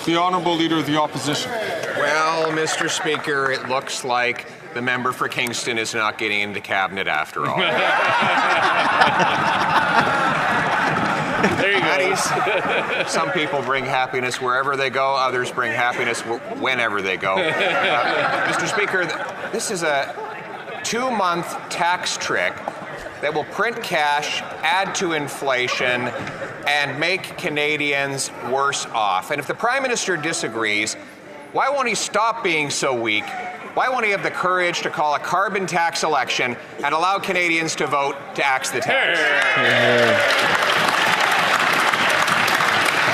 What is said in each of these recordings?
The Honourable Leader of the Opposition. Well, Mr. Speaker, it looks like the member for Kingston is not getting into cabinet after all. There you go. Some people bring happiness wherever they go, others bring happiness whenever they go. Mr. Speaker, this is a 2-month tax trick that will print cash, add to inflation, and make Canadians worse off. And if the Prime Minister disagrees, why won't he stop being so weak? Why won't he have the courage to call a carbon tax election and allow Canadians to vote to axe the tax?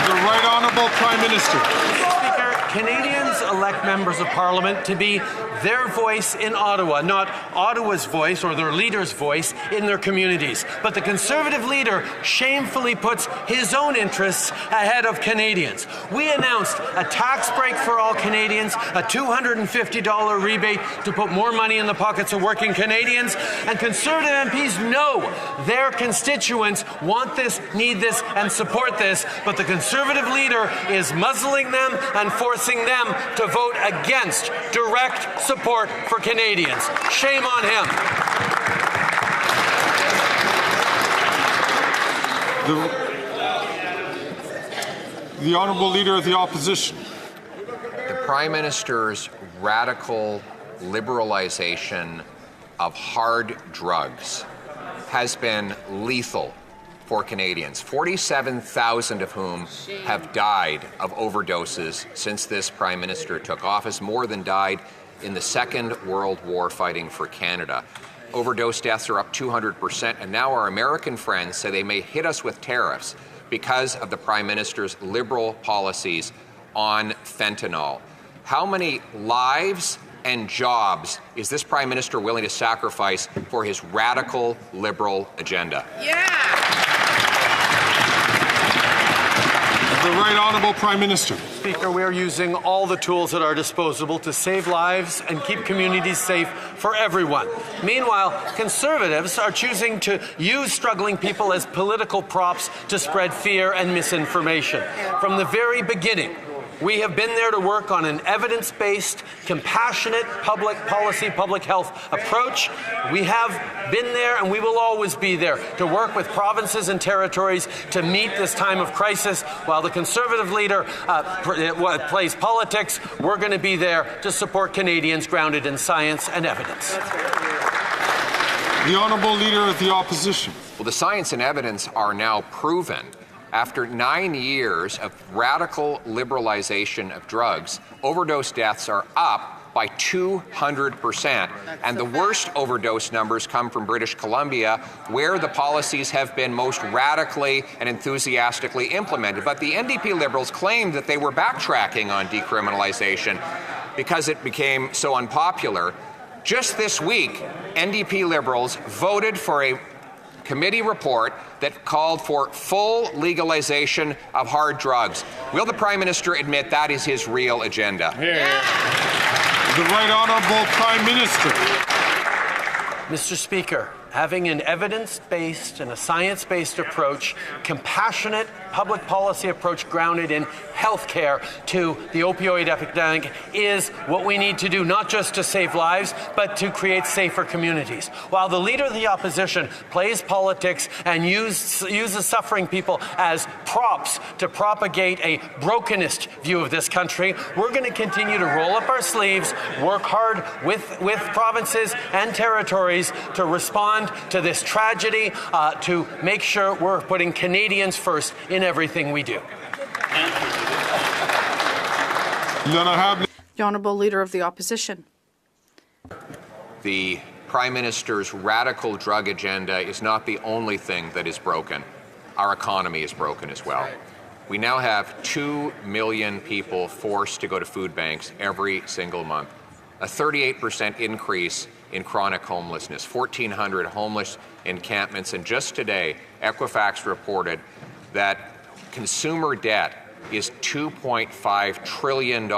The Right Honourable Prime Minister. Speaker, Canadians elect members of Parliament to be their voice in Ottawa, not Ottawa's voice or their leader's voice in their communities. But the Conservative leader shamefully puts his own interests ahead of Canadians. We announced a tax break for all Canadians, a $250 rebate to put more money in the pockets of working Canadians, and Conservative MPs know their constituents want this, need this, and support this, but the Conservative leader is muzzling them and forcing them to vote against direct support for Canadians. Shame on him. The Honourable Leader of the Opposition. The Prime Minister's radical liberalization of hard drugs has been lethal for Canadians, 47,000 of whom have died of overdoses since this Prime Minister took office, more than died in the Second World War fighting for Canada. Overdose deaths are up 200%, and now our American friends say they may hit us with tariffs because of the Prime Minister's liberal policies on fentanyl. How many lives and jobs is this Prime Minister willing to sacrifice for his radical liberal agenda? The Right Honourable Prime Minister. Speaker, we are using all the tools at our disposal to save lives and keep communities safe for everyone. Meanwhile, Conservatives are choosing to use struggling people as political props to spread fear and misinformation. From the very beginning, we have been there to work on an evidence-based, compassionate public policy, public health approach. We have been there and we will always be there to work with provinces and territories to meet this time of crisis. While the Conservative leader plays politics, we're going to be there to support Canadians grounded in science and evidence. The Honourable Leader of the Opposition. Well, the science and evidence are now proven. After 9 years of radical liberalization of drugs, overdose deaths are up by 200%. And the worst overdose numbers come from British Columbia, where the policies have been most radically and enthusiastically implemented. But the NDP Liberals claimed that they were backtracking on decriminalization because it became so unpopular. Just this week, NDP Liberals voted for a committee report that called for full legalization of hard drugs. Will the Prime Minister admit that is his real agenda? The Right Honourable Prime Minister. Mr. Speaker, having an evidence-based and a science-based approach, compassionate public policy approach grounded in health care to the opioid epidemic is what we need to do, not just to save lives, but to create safer communities. While the Leader of the Opposition plays politics and uses suffering people as props to propagate a brokenist view of this country, we're going to continue to roll up our sleeves, work hard with provinces and territories to respond to this tragedy, to make sure we're putting Canadians first in everything we do. The Honourable Leader of the Opposition. The Prime Minister's radical drug agenda is not the only thing that is broken. Our economy is broken as well. We now have 2 million people forced to go to food banks every single month, a 38% increase in chronic homelessness, 1,400 homeless encampments, and just today, Equifax reported that consumer debt is $2.5 trillion.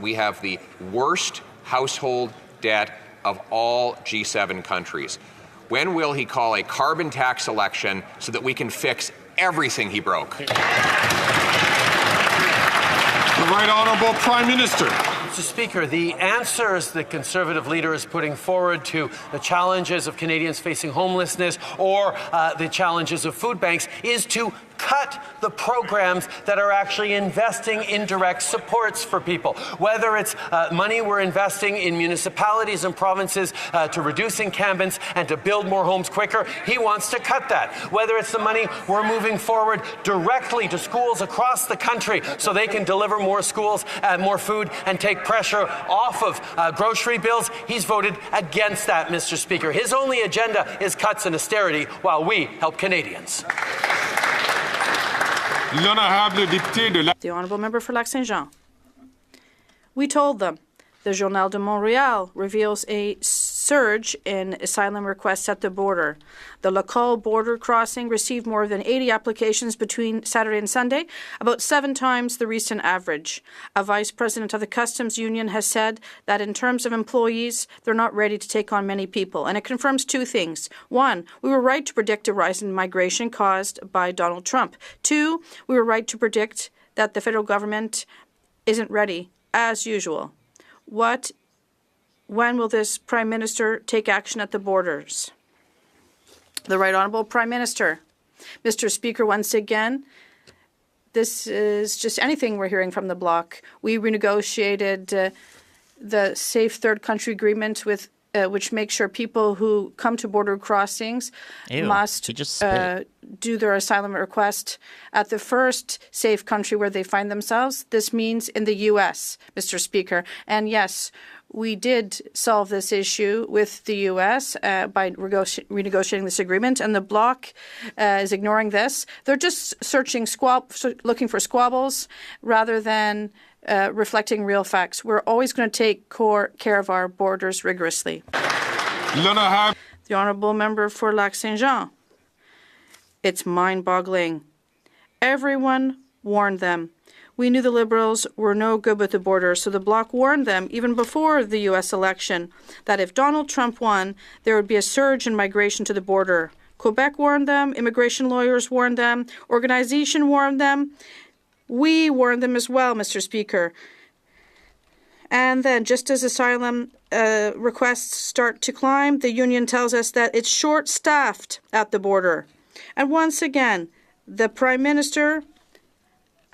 We have the worst household debt of all G7 countries. When will he call a carbon tax election so that we can fix everything he broke? The The Right Honourable Prime Minister. Mr. Speaker, the answers the Conservative leader is putting forward to the challenges of Canadians facing homelessness or the challenges of food banks is to cut the programs that are actually investing in direct supports for people. Whether it's money we're investing in municipalities and provinces to reduce encampments and to build more homes quicker, he wants to cut that. Whether it's the money we're moving forward directly to schools across the country so they can deliver more schools and more food and take pressure off of grocery bills, he's voted against that, Mr. Speaker. His only agenda is cuts and austerity while we help Canadians. The Honourable Member for Lac-Saint-Jean. We told them. The Journal de Montréal reveals a surge in asylum requests at the border. The Lacal border crossing received more than 80 applications between Saturday and Sunday, about 7 times the recent average. A vice president of the Customs Union has said that in terms of employees, they're not ready to take on many people. And it confirms 2 things. 1, we were right to predict a rise in migration caused by Donald Trump. 2, we were right to predict that the federal government isn't ready, as usual. When will this Prime Minister take action at the borders? The Right Honourable Prime Minister. Mr. Speaker, once again, this is just anything we're hearing from the Bloc. We renegotiated the Safe Third Country Agreement with which makes sure people who come to border crossings must do their asylum request at the first safe country where they find themselves. This means in the U.S., Mr. Speaker. And yes, we did solve this issue with the U.S. By renegotiating this agreement, and the Bloc is ignoring this. They're just looking for squabbles rather than reflecting real facts. We're always going to take care of our borders rigorously. The Honourable Member for Lac-Saint-Jean. It's mind-boggling. Everyone warned them. We knew the Liberals were no good with the border, so the Bloc warned them even before the U.S. election that if Donald Trump won, there would be a surge in migration to the border. Quebec warned them, immigration lawyers warned them, organization warned them. We warned them as well, Mr. Speaker. And then, just as asylum requests start to climb, the union tells us that it's short-staffed at the border. And once again, the Prime Minister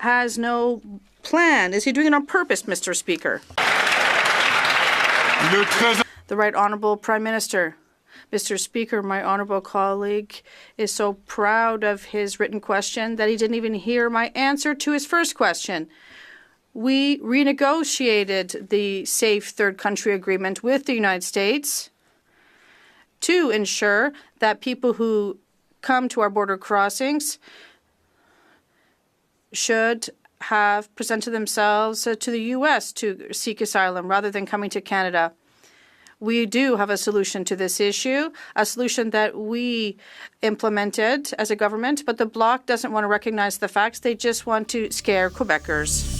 has no plan. Is he doing it on purpose, Mr. Speaker? The Right Honourable Prime Minister. Mr. Speaker, my honourable colleague is so proud of his written question that he didn't even hear my answer to his first question. We renegotiated the Safe Third Country Agreement with the United States to ensure that people who come to our border crossings should have presented themselves to the U.S. to seek asylum rather than coming to Canada. We do have a solution to this issue, a solution that we implemented as a government, but the Bloc doesn't want to recognize the facts. They just want to scare Quebecers.